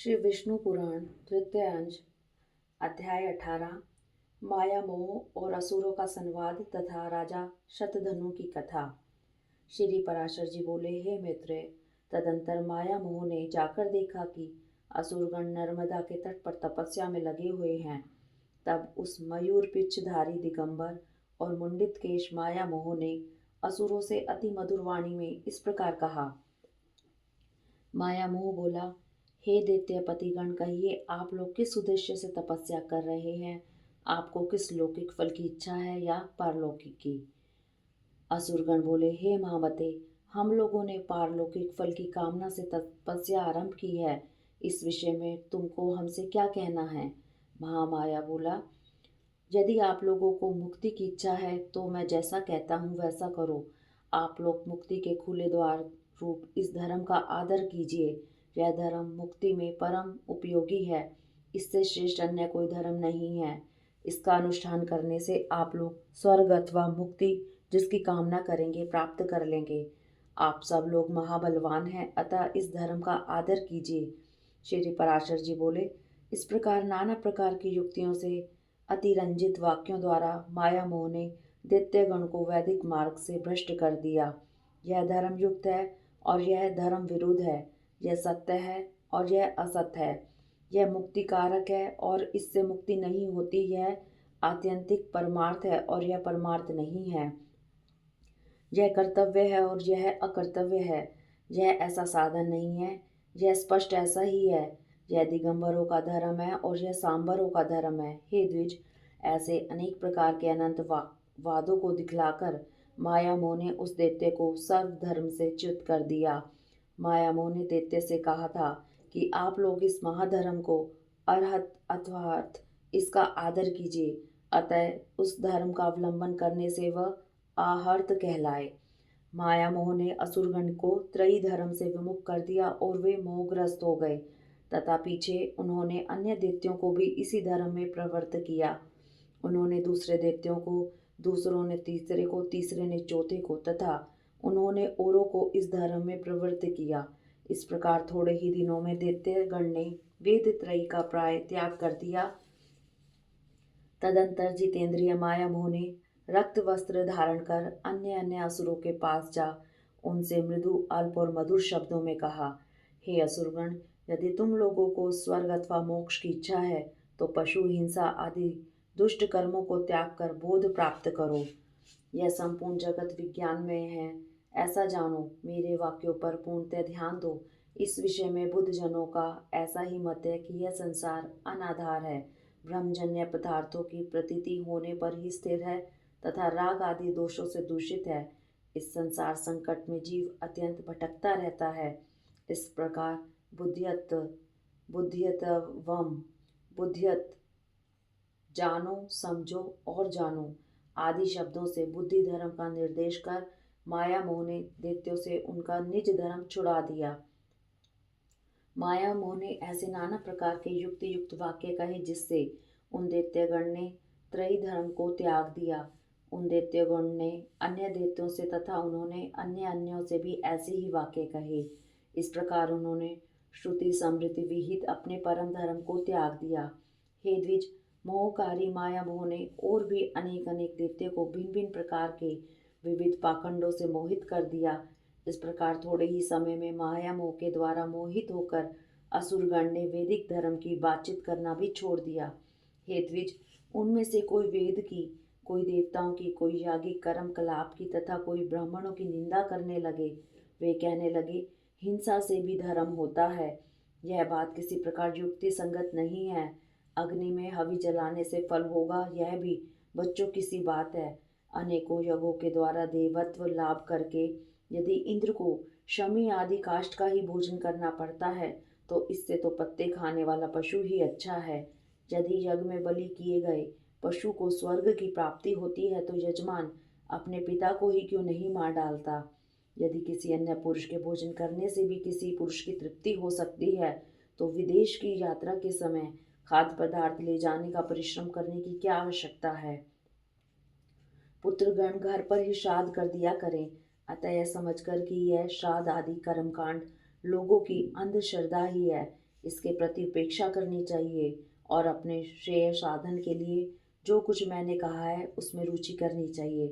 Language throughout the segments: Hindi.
श्री विष्णु पुराण तृतीय अंश अध्याय 18 माया मोह और असुरों का संवाद तथा राजा शतधनु की कथा। श्री पराशर जी बोले, हे मित्र, तदंतर माया मोह ने जाकर देखा कि असुरगण नर्मदा के तट पर तपस्या में लगे हुए हैं। तब उस मयूर पिच्छधारी दिगंबर और मुंडित केश माया मोह ने असुरों से अति मधुर वाणी में इस प्रकार कहा। माया मोह बोला, हे दैत्य पतिगण, कहिए आप लोग किस उद्देश्य से तपस्या कर रहे हैं? आपको किस लौकिक फल की इच्छा है या पारलौकिक की? असुरगण बोले, हे महामते, हम लोगों ने पारलौकिक फल की कामना से तपस्या आरंभ की है। इस विषय में तुमको हमसे क्या कहना है? महामाया बोला, यदि आप लोगों को मुक्ति की इच्छा है तो मैं जैसा कहता हूँ वैसा करो। आप लोग मुक्ति के खुले द्वार रूप इस धर्म का आदर कीजिए। यह धर्म मुक्ति में परम उपयोगी है। इससे श्रेष्ठ अन्य कोई धर्म नहीं है। इसका अनुष्ठान करने से आप लोग स्वर्ग अथवा मुक्ति जिसकी कामना करेंगे प्राप्त कर लेंगे। आप सब लोग महाबलवान हैं, अतः इस धर्म का आदर कीजिए। श्री पराशर जी बोले, इस प्रकार नाना प्रकार की युक्तियों से अतिरंजित वाक्यों द्वारा माया मोह ने दैत्यगण को वैदिक मार्ग से भ्रष्ट कर दिया। यह धर्म युक्त है और यह धर्म विरुद्ध है। यह सत्य है और यह असत्य है। यह मुक्ति कारक है और इससे मुक्ति नहीं होती। यह आत्यंतिक परमार्थ है और यह परमार्थ नहीं है। यह कर्तव्य है और यह अकर्तव्य है। यह ऐसा साधन नहीं है, यह स्पष्ट ऐसा ही है। यह दिगंबरों का धर्म है और यह सांबरों का धर्म है। हे द्विज, ऐसे अनेक प्रकार के अनंत वादों को दिखलाकर माया मोह ने उस दैत्य को सर्व धर्म से च्युत कर दिया। माया मोह ने दैत्य से कहा था कि आप लोग इस महाधर्म को अर्हत अथवा अर्थ इसका आदर कीजिए। अतः उस धर्म का अवलंबन करने से वह आहर्त कहलाए। माया मोह ने असुरगण को त्रयी धर्म से विमुख कर दिया और वे मोहग्रस्त हो गए तथा पीछे उन्होंने अन्य दैत्यों को भी इसी धर्म में प्रवृत्त किया। उन्होंने दूसरे दैत्यों को, दूसरों ने तीसरे को, तीसरे ने चौथे को तथा उन्होंने औरों को इस धर्म में प्रवृत्त किया। इस प्रकार थोड़े ही दिनों में दैत्यगण ने वेद त्रयी का प्राय त्याग कर दिया। तदंतर जितेंद्रिय माया मोह ने रक्त वस्त्र धारण कर अन्य अन्य असुरों के पास जा उनसे मृदु, अल्प और मधुर शब्दों में कहा, हे असुरगण, यदि तुम लोगों को स्वर्ग अथवा मोक्ष की इच्छा है तो पशु हिंसा आदि दुष्ट कर्मों को त्याग कर बोध प्राप्त करो। यह संपूर्ण जगत विज्ञान में है, ऐसा जानो। मेरे वाक्यों पर पूर्णतः ध्यान दो। इस विषय में बुद्ध जनों का ऐसा ही मत है कि यह संसार अनाधार है, ब्रह्मजन्य पदार्थों की प्रतीति होने पर ही स्थिर है तथा राग आदि दोषों से दूषित है। इस संसार संकट में जीव अत्यंत भटकता रहता है। इस प्रकार बुद्धियत बुद्धियत जानो, समझो और जानो आदि शब्दों से बुद्धि धर्म का निर्देश कर माया मोह ने दैत्यों से उनका निज धर्म छुड़ा दिया। माया मोह ने ऐसे नाना प्रकार के युक्ति युक्त वाक्य कहे जिससे उन दैत्यगण ने त्रयी धर्म को त्याग दिया। उन दैत्यगण ने अन्य दैत्यों से तथा उन्होंने अन्य अन्यों से भी ऐसे ही वाक्य कहे। इस प्रकार उन्होंने श्रुति समृद्धि विहित अपने परम धर्म को त्याग दिया। हे द्विज, मोहकारी माया मोह ने और भी अनेक अनेक दैत्य को भिन्न भिन्न प्रकार के विविध पाखंडों से मोहित कर दिया। इस प्रकार थोड़े ही समय में माया मोह के द्वारा मोहित होकर असुरगण ने वैदिक धर्म की बातचीत करना भी छोड़ दिया। हे द्विज, उनमें से कोई वेद की, कोई देवताओं की, कोई यागिक कर्म कलाप की तथा कोई ब्राह्मणों की निंदा करने लगे। वे कहने लगे, हिंसा से भी धर्म होता है। यह बात किसी प्रकार युक्ति संगत नहीं है। अग्नि में हवि जलाने से फल होगा, यह भी बच्चों की सी बात है। अनेकों यज्ञों के द्वारा देवत्व लाभ करके यदि इंद्र को शमी आदि काष्ठ का ही भोजन करना पड़ता है तो इससे तो पत्ते खाने वाला पशु ही अच्छा है। यदि यज्ञ में बलि किए गए पशु को स्वर्ग की प्राप्ति होती है तो यजमान अपने पिता को ही क्यों नहीं मार डालता। यदि किसी अन्य पुरुष के भोजन करने से भी किसी पुरुष की तृप्ति हो सकती है तो विदेश की यात्रा के समय खाद्य पदार्थ ले जाने का परिश्रम करने की क्या आवश्यकता है। पुत्रगण घर पर ही श्राद्ध कर दिया करें। अतः यह समझकर कि यह श्राद्ध आदि कर्मकांड लोगों की अंधश्रद्धा ही है, इसके प्रति उपेक्षा करनी चाहिए और अपने श्रेय साधन के लिए जो कुछ मैंने कहा है उसमें रुचि करनी चाहिए।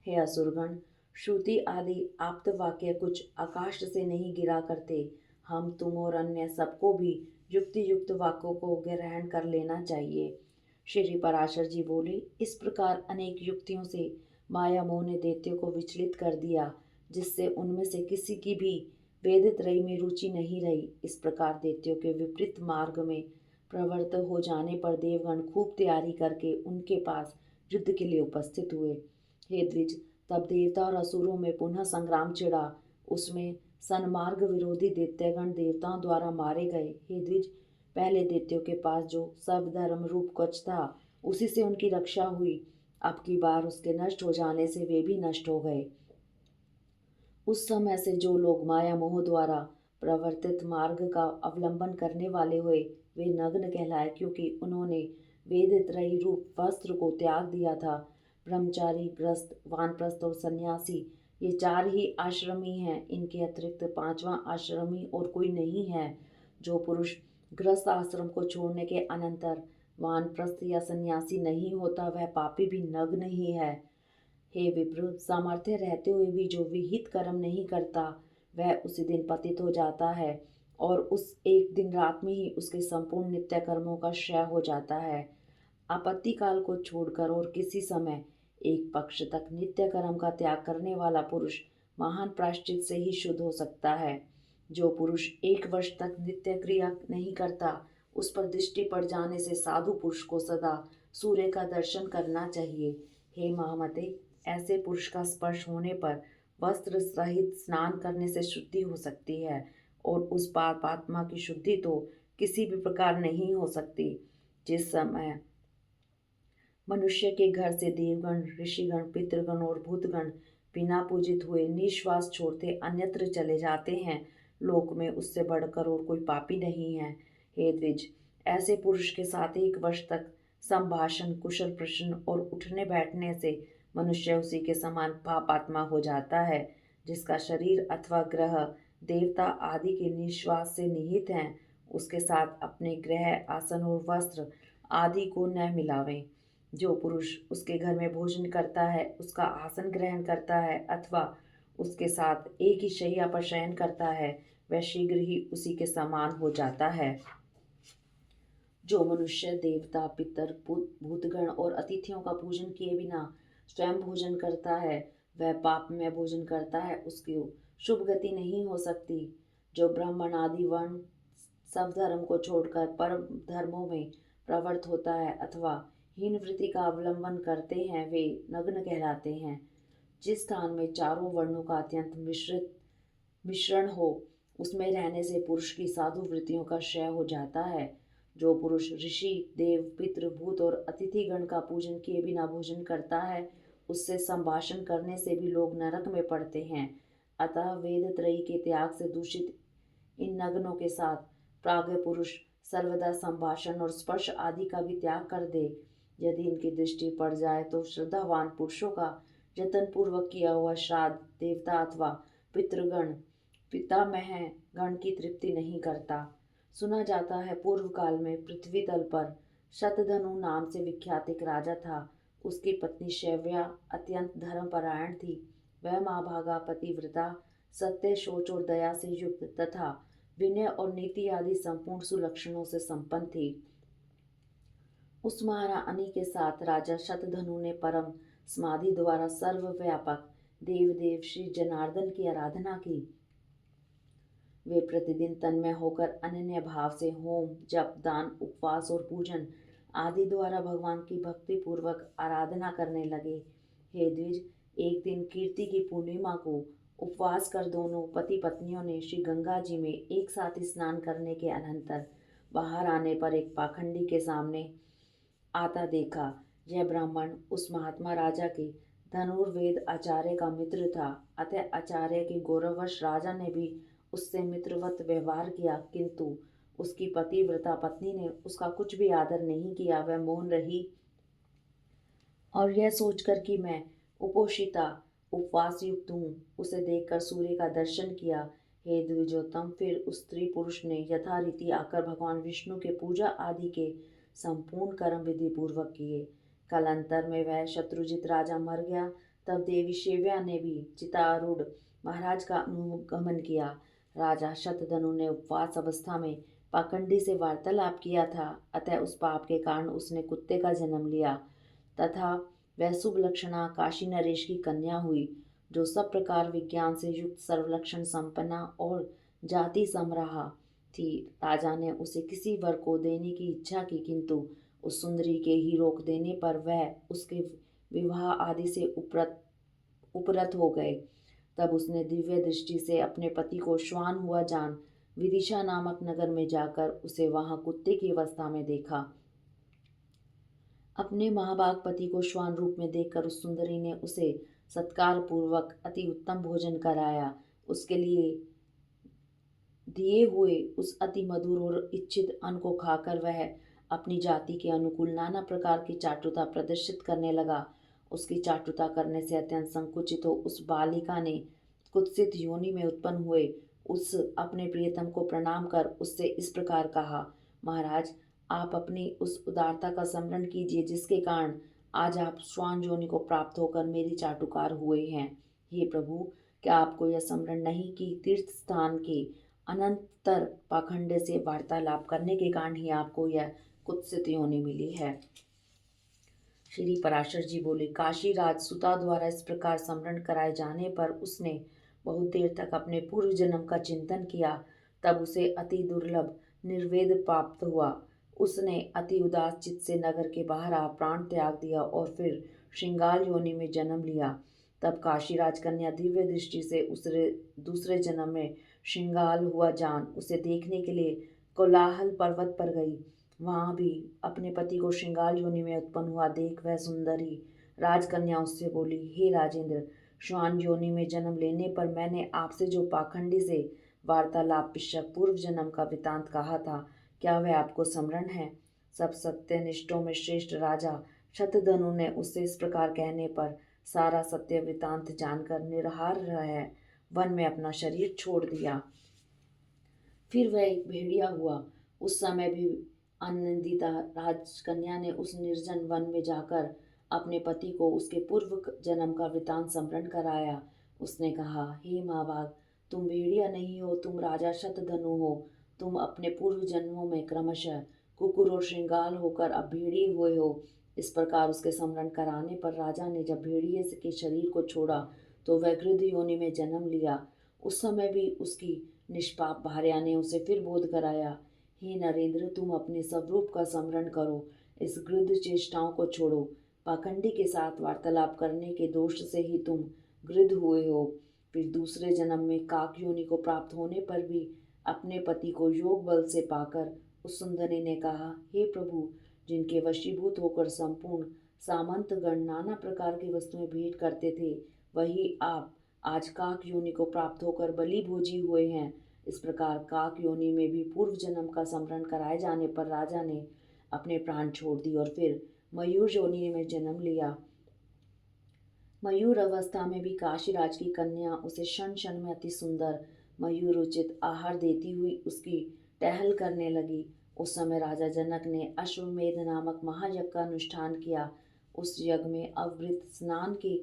हे असुरगण, श्रुति आदि आप्त वाक्य कुछ आकाश से नहीं गिरा करते। हम, तुम और अन्य सबको भी युक्ति युक्त वाक्यों को ग्रहण कर लेना चाहिए। श्री पराशर जी बोले, इस प्रकार अनेक युक्तियों से माया मोह ने दैत्यों को विचलित कर दिया, जिससे उनमें से किसी की भी वेदत्रयी में रुचि नहीं रही। इस प्रकार दैत्यों के विपरीत मार्ग में प्रवृत्त हो जाने पर देवगण खूब तैयारी करके उनके पास युद्ध के लिए उपस्थित हुए। हे द्विज, तब देवता और असुरों में पुनः संग्राम छिड़ा। उसमें सन्मार्ग विरोधी दैत्यगण देवताओं द्वारा मारे गए। हे द्विज, पहले दैत्यों के पास जो सर्वधर्म रूप कवच था उसी से उनकी रक्षा हुई। अब की बार उसके नष्ट हो जाने से वे भी नष्ट हो गए। उस समय से जो लोग माया मोह द्वारा प्रवर्तित मार्ग का अवलंबन करने वाले हुए, वे नग्न कहलाए, क्योंकि उन्होंने वेदत्रयी रूप वस्त्र को त्याग दिया था। ब्रह्मचारी, ग्रस्त, वानप्रस्थ और सन्यासी, ये चार ही आश्रमी हैं। इनके अतिरिक्त पांचवा आश्रमी और कोई नहीं है। जो पुरुष ग्रस्त आश्रम को छोड़ने के अनंतर वानप्रस्थ या सन्यासी नहीं होता, वह पापी भी नग्न ही है। हे विप्र, सामर्थ्य रहते हुए भी जो विहित कर्म नहीं करता, वह उसी दिन पतित हो जाता है और उस एक दिन रात में ही उसके संपूर्ण नित्य कर्मों का क्षय हो जाता है। आपत्ति काल को छोड़कर और किसी समय एक पक्ष तक नित्य कर्म का त्याग करने वाला पुरुष महान प्रायश्चित से ही शुद्ध हो सकता है। जो पुरुष एक वर्ष तक नित्य क्रिया नहीं करता, उस पर दृष्टि पड़ जाने से साधु पुरुष को सदा सूर्य का दर्शन करना चाहिए। हे महामते, ऐसे पुरुष का स्पर्श होने पर वस्त्र सहित स्नान करने से शुद्धि हो सकती है और उस पापात्मा की शुद्धि तो किसी भी प्रकार नहीं हो सकती। जिस समय मनुष्य के घर से देवगण, ऋषिगण, पितृगण और भूतगण बिना पूजित हुए निश्वास छोड़ते अन्यत्र चले जाते हैं, लोक में उससे बढ़कर और कोई पापी नहीं है। हे द्विज, ऐसे पुरुष के साथ एक वर्ष तक संभाषण, कुशल प्रश्न और उठने बैठने से मनुष्य उसी के समान पापात्मा हो जाता है। जिसका शरीर अथवा ग्रह देवता आदि के निश्वास से निहित हैं, उसके साथ अपने गृह, आसन और वस्त्र आदि को न मिलावें। जो पुरुष उसके घर में भोजन करता है, उसका आसन ग्रहण करता है अथवा उसके साथ एक ही शैया पर शयन करता है, वह शीघ्र ही उसी के समान हो जाता है। जो मनुष्य देवता, पितर, भूतगण और अतिथियों का पूजन किए बिना स्वयं भोजन करता है, वह पाप में भोजन करता है, उसकी शुभ गति नहीं हो सकती। जो ब्राह्मण आदि वर्ण सब धर्म को छोड़कर परम धर्मों में प्रवृत्त होता है अथवा हीन वृत्ति का अवलंबन करते हैं, वे नग्न कहलाते हैं। जिस स्थान में चारों वर्णों का अत्यंत मिश्रण हो, उसमें रहने से पुरुष की साधु वृत्तियों का क्षय हो जाता है। जो पुरुष ऋषि, देव, पितृ, भूत और अतिथिगण का पूजन किए बिना भोजन करता है, उससे संभाषण करने से भी लोग नरक में पड़ते हैं। अतः वेद त्रयी के त्याग से दूषित इन नग्नों के साथ प्राज्ञ पुरुष सर्वदा संभाषण और स्पर्श आदि का भी त्याग कर दे। यदि इनकी दृष्टि पड़ जाए तो श्रद्धावान पुरुषों का जतन पूर्वक किया हुआ श्राद्ध देवता अथवा पितृगण, पितामह गण की तृप्ति नहीं करता। सुना जाता है पूर्व काल में पृथ्वी तल पर शतधनु नाम से विख्यात एक राजा था। उसकी पत्नी शैव्या अत्यंत धर्मपरायण थी। वह महाभागा, पतिव्रता, सत्य, शौच और दया से युक्त तथा विनय और नीति आदि संपूर्ण सुलक्षणों से संपन्न थी। उस महारानी के साथ राजा शतधनु ने परम समाधि द्वारा सर्वव्यापक देवदेव श्री जनार्दन की आराधना की। वे प्रतिदिन तन्मय होकर अनन्य भाव से होम, जप, दान, उपवास और पूजन आदि द्वारा भगवान की भक्ति पूर्वक आराधना करने लगे। हे द्विज, एक दिन कीर्ति की पूर्णिमा को उपवास कर दोनों पति पत्नियों ने श्री गंगा जी में एक साथ स्नान करने के अनंतर बाहर आने पर एक पाखंडी के सामने आता देखा। यह ब्राह्मण उस महात्मा राजा के धनुर्वेद आचार्य का मित्र था। अतः आचार्य के गौरववश राजा ने भी उससे मित्रवत व्यवहार किया, किंतु उसकी पतिव्रता पत्नी ने उसका कुछ भी आदर नहीं किया। वह मौन रही और यह सोचकर कि मैं उपोषिता, उपवास युक्त हूँ, उसे देखकर सूर्य का दर्शन किया। हे द्विजोत्तम, फिर उस स्त्री पुरुष ने यथारीति आकर भगवान विष्णु के पूजा आदि के संपूर्ण कर्म विधि पूर्वक किए। कालांतर में वह शत्रुजित राजा मर गया। तब देवी शिव्या ने भी चितारूढ़ महाराज का अनुगमन किया। राजा शतधनु ने उपवास अवस्था में पाखंडी से वार्तालाप किया था, अतः उस पाप के कारण उसने कुत्ते का जन्म लिया तथा वह शुभ लक्षणा काशी नरेश की कन्या हुई, जो सब प्रकार विज्ञान से युक्त सर्वलक्षण संपन्ना और जाति समराहा थी। राजा ने उसे किसी वर को देने की इच्छा की, किंतु उस सुंदरी के ही रोक देने पर वह उसके विवाह आदि से उपरत हो गए। तब उसने दिव्य दृष्टि से अपने पति को श्वान हुआ जान विदिशा नामक नगर में जाकर उसे वहां कुत्ते की अवस्था में देखा। अपने महाभाग पति को श्वान रूप में देखकर उस सुंदरी ने उसे सत्कार पूर्वक अति उत्तम भोजन कराया। उसके लिए दिए हुए उस अति मधुर और इच्छित अन्न को खाकर वह अपनी जाति के अनुकूल नाना प्रकार की चाटुता प्रदर्शित करने लगा। उसकी चाटुता करने से अत्यंत संकुचित हो उस बालिका ने कुत्सित योनि में उत्पन्न हुए उस अपने प्रियतम को प्रणाम कर उससे इस प्रकार कहा, महाराज, आप अपनी उस उदारता का स्मरण कीजिए जिसके कारण आज आप श्वान योनि को प्राप्त होकर मेरी चाटुकार हुए हैं। हे प्रभु, क्या आपको यह स्मरण नहीं कि तीर्थ स्थान के अनंतर पाखंड से वार्तालाप करने के कारण ही आपको यह कुत्सित योनि मिली है। श्री पराशर जी बोले, काशी राज सुता द्वारा इस प्रकार स्मरण कराए जाने पर उसने बहुत देर तक अपने पूर्व जन्म का चिंतन किया। तब उसे अति दुर्लभ निर्वेद प्राप्त हुआ। उसने अति उदास चित्त से नगर के बाहर आ प्राण त्याग दिया और फिर श्रृंगाल योनि में जन्म लिया। तब काशी राजकन्या दिव्य दृष्टि से उसरे दूसरे जन्म में श्रृंगाल हुआ जान उसे देखने के लिए कोलाहल पर्वत पर गई। वहां भी अपने पति को श्रृंगाल योनि में उत्पन्न हुआ देख वह सुंदरी राजकन्या उससे बोली, हे राजेंद्र, श्वान योनि में जन्म लेने पर मैंने आपसे जो पाखंडी से वार्तालाप पिशक पूर्व जन्म का वृतांत कहा था, क्या वह आपको स्मरण है? सब सत्यनिष्ठों में श्रेष्ठ राजा शतधनु ने उससे इस प्रकार कहने पर सारा सत्य वृतांत जानकर निराहार रह वन में अपना शरीर छोड़ दिया। फिर वह एक भेड़िया हुआ। उस समय भी आनंदिता राजकन्या ने उस निर्जन वन में जाकर अपने पति को उसके पूर्व जन्म का वृतांत स्मरण कराया। उसने कहा, हे महाभाग, तुम भेड़िया नहीं हो, तुम राजा शतधनु हो। तुम अपने पूर्व जन्मों में क्रमशः कुकुर और श्रृंगाल होकर अब भेड़िए हुए हो। इस प्रकार उसके स्मरण कराने पर राजा ने जब भेड़िए के शरीर को छोड़ा तो वह गृध योनि में जन्म लिया। उस समय भी उसकी निष्पाप भार्या ने उसे फिर बोध कराया, हे नरेंद्र, तुम अपने स्वरूप का स्मरण करो, इस गृध चेष्टाओं को छोड़ो। पाखंडी के साथ वार्तालाप करने के दोष से ही तुम गृध हुए हो। फिर दूसरे जन्म में काक योनि को प्राप्त होने पर भी अपने पति को योग बल से पाकर उस सुंदरी ने कहा, हे प्रभु, जिनके वशीभूत होकर संपूर्ण सामंतगण नाना प्रकार की वस्तुएं भेंट करते थे, वही आप आज काक योनि को प्राप्त होकर बलि भोजी हुए हैं। इस प्रकार काक योनि में भी पूर्व जन्म का स्मरण कराए जाने पर राजा ने अपने प्राण छोड़ दिए और फिर मयूर योनि में जन्म लिया। मयूर अवस्था में भी काशीराज की कन्या उसे क्षण क्षण में अति सुंदर मयूर उचित आहार देती हुई उसकी टहल करने लगी। उस समय राजा जनक ने अश्वमेध नामक महायज्ञ का अनुष्ठान किया। उस यज्ञ में अवृत स्नान के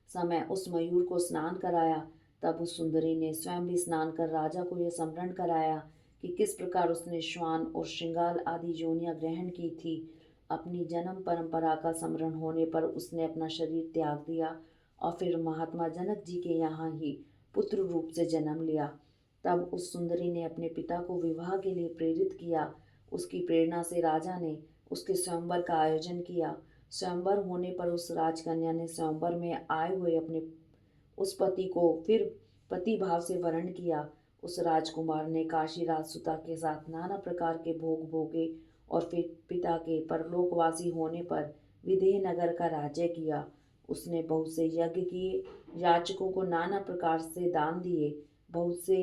समय उस मयूर को स्नान कराया। तब उस सुंदरी ने स्वयं भी स्नान कर राजा को यह स्मरण कराया कि किस प्रकार उसने श्वान और श्रृंगाल आदि योनियां ग्रहण की थी। अपनी जन्म परंपरा का स्मरण होने पर उसने अपना शरीर त्याग दिया और फिर महात्मा जनक जी के यहाँ ही पुत्र रूप से जन्म लिया। तब उस सुंदरी ने अपने पिता को विवाह के लिए प्रेरित किया। उसकी प्रेरणा से राजा ने उसके स्वयंवर का आयोजन किया। स्वयंवर होने पर उस राजकन्या ने स्वयंवर में आए हुए अपने उस पति को फिर पति भाव से वरण किया। उस राजकुमार ने काशी राजसुता के साथ नाना प्रकार के भोग भोगे और फिर पिता के परलोकवासी होने पर विदेह नगर का राज्य किया। उसने बहुत से यज्ञ किए, याचकों को नाना प्रकार से दान दिए, बहुत से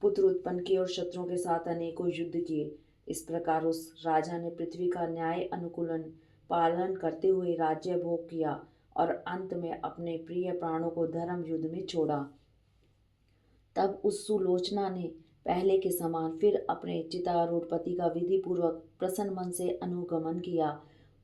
पुत्र उत्पन्न किए और शत्रुओं के साथ अनेकों युद्ध किए। इस प्रकार उस राजा ने पृथ्वी का न्याय अनुकूलन पालन करते हुए राज्य भोग किया और अंत में अपने प्रिय प्राणों को धर्म युद्ध में छोड़ा। तब उस सुलोचना ने पहले के समान फिर अपने चितारूढ़ पति का विधि पूर्वक प्रसन्न मन से अनुगमन किया।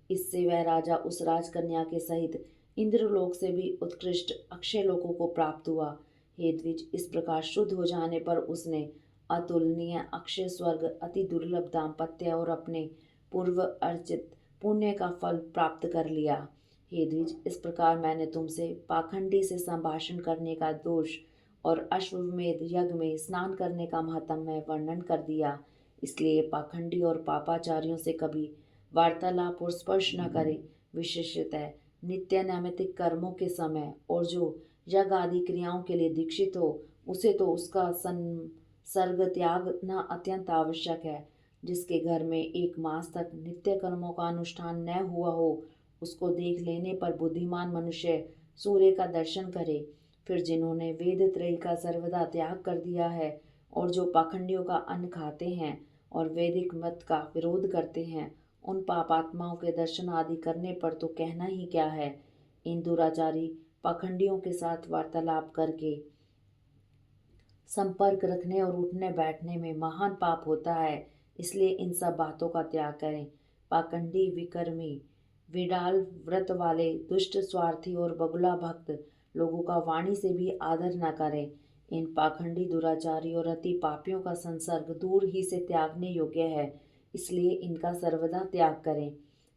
इससे वह राजा उस राजकन्या के सहित इंद्रलोक से भी उत्कृष्ट अक्षय लोकों को प्राप्त हुआ। हे द्विज, इस प्रकार शुद्ध हो जाने पर उसने अतुलनीय अक्षय स्वर्ग, अति दुर्लभ दाम्पत्य और अपने पूर्व अर्जित पुण्य का फल प्राप्त कर लिया। हे द्विज, इस प्रकार मैंने तुमसे पाखंडी से संभाषण करने का दोष और अश्वमेध यज्ञ में स्नान करने का महत्तम वर्णन कर दिया। इसलिए पाखंडी और पापाचारियों से कभी वार्तालाप और स्पर्श न करें। विशेषतः नित्य नैमित्तिक कर्मों के समय और जो यज्ञ आदि क्रियाओं के लिए दीक्षित हो, उसे तो उसका संसर्ग त्यागना अत्यंत आवश्यक है। जिसके घर में 1 मास तक नित्य कर्मों का अनुष्ठान न हुआ हो, उसको देख लेने पर बुद्धिमान मनुष्य सूर्य का दर्शन करे। फिर जिन्होंने वेद त्रयी का सर्वदा त्याग कर दिया है और जो पाखंडियों का अन्न खाते हैं और वैदिक मत का विरोध करते हैं, उन पापात्माओं के दर्शन आदि करने पर तो कहना ही क्या है। इन दुराचारी पाखंडियों के साथ वार्तालाप करके संपर्क रखने और उठने बैठने में महान पाप होता है। इसलिए इन सब बातों का त्याग करें। पाखंडी, विकर्मी, विडाल व्रत वाले, दुष्ट, स्वार्थी और बगुला भक्त लोगों का वाणी से भी आदर न करें। इन पाखंडी, दुराचारी और अति पापियों का संसर्ग दूर ही से त्यागने योग्य है, इसलिए इनका सर्वदा त्याग करें।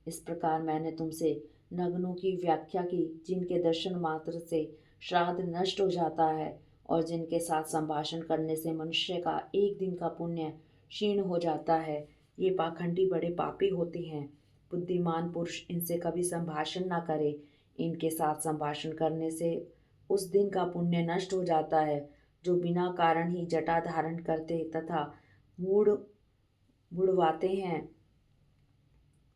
इस प्रकार मैंने तुमसे नग्नों की व्याख्या की, जिनके दर्शन मात्र से श्राद्ध नष्ट हो जाता है और जिनके साथ संभाषण करने से मनुष्य का 1 दिन का पुण्य क्षीण हो जाता है। ये पाखंडी बड़े पापी होते हैं। बुद्धिमान पुरुष इनसे कभी संभाषण न करे। इनके साथ संभाषण करने से उस दिन का पुण्य नष्ट हो जाता है। जो बिना कारण ही जटा धारण करते तथा मूढ़ बुड़वाते हैं,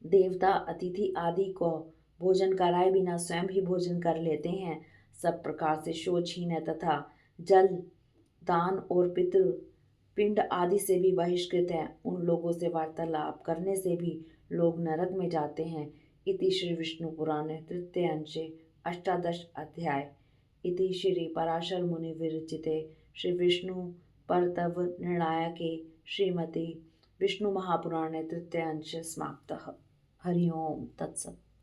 देवता, अतिथि आदि को भोजन कराए बिना स्वयं ही भोजन कर लेते हैं, सब प्रकार से शोचहीन है तथा जल दान और पितृ पिंड आदि से भी बहिष्कृत है, उन लोगों से वार्तालाप करने से भी लोग नरक में जाते हैं। इति श्री विष्णु पुराणे तृतीय अंशे 18 अध्याय। इति श्री पराशर मुनि विरचिते श्री विष्णु परतव निर्णायके श्रीमती विष्णु महापुराणे तृतीय अंश समाप्तः। हरि ओम तत्सत्।